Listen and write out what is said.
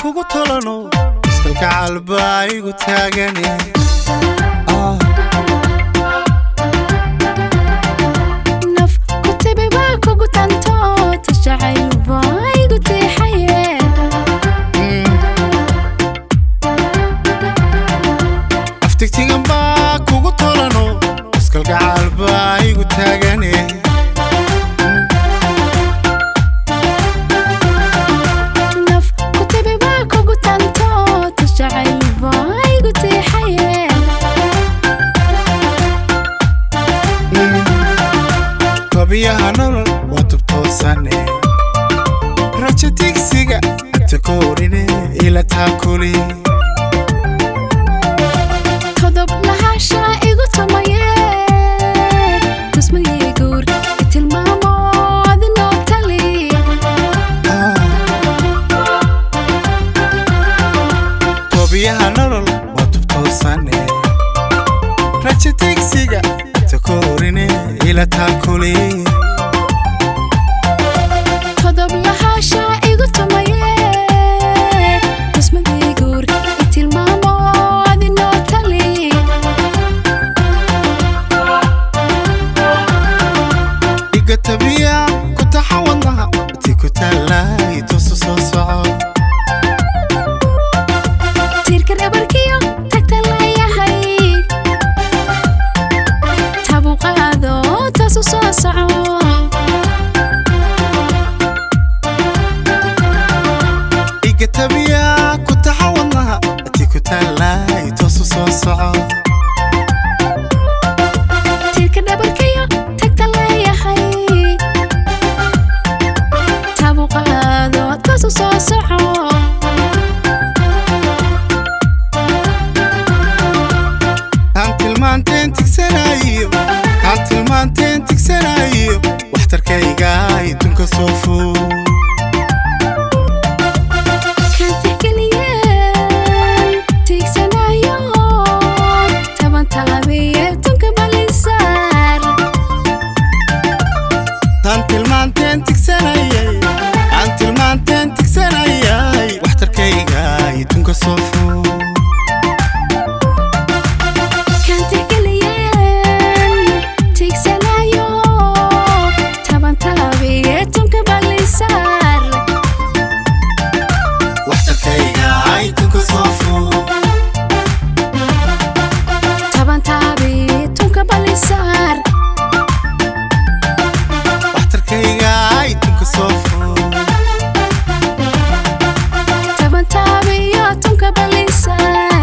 kugu tolano iskalka calba igu taagane naf kutibi waa kugu tanto tashacayba igu tiixaye aftigtigan baa kugu tolano iskalka calba igu taagane biyaha nolol waa tubtoosane raja tigsiga anta koorine ila taakuli todob lahasha igu tumaye tusmadii guur itilmaamo adinoo tali biyaha nolol waa tubtoosane raja tigsiga anta koorine ila taakuli todob lahasha igu tumaye tusmadii guur itilmaamo adinoo tali iga tabiya ku taxawadnaha ti ku taalay tosu soo soco tiirka dhabarkiyo tagta layahay tabu qaado tosu soo soco tabiya ku taxawadnaha ati ku taalay tosu soo soco tiirka dhabarkiyo tagta layahay tabu qaado tosu soo soco aan tilmaanteen tigsanayo waxtarkayga idunka soo fuu tilmaanteen tigsanayay waxtarkayga idunka soo fuu kan tixgeliyeen tigsanayo taban talabiye tunka balisaar waxtarkayga idunka soo fuu taban talabiye tunka balisaar waxtarkayga idunka soo fuu tunka balisaar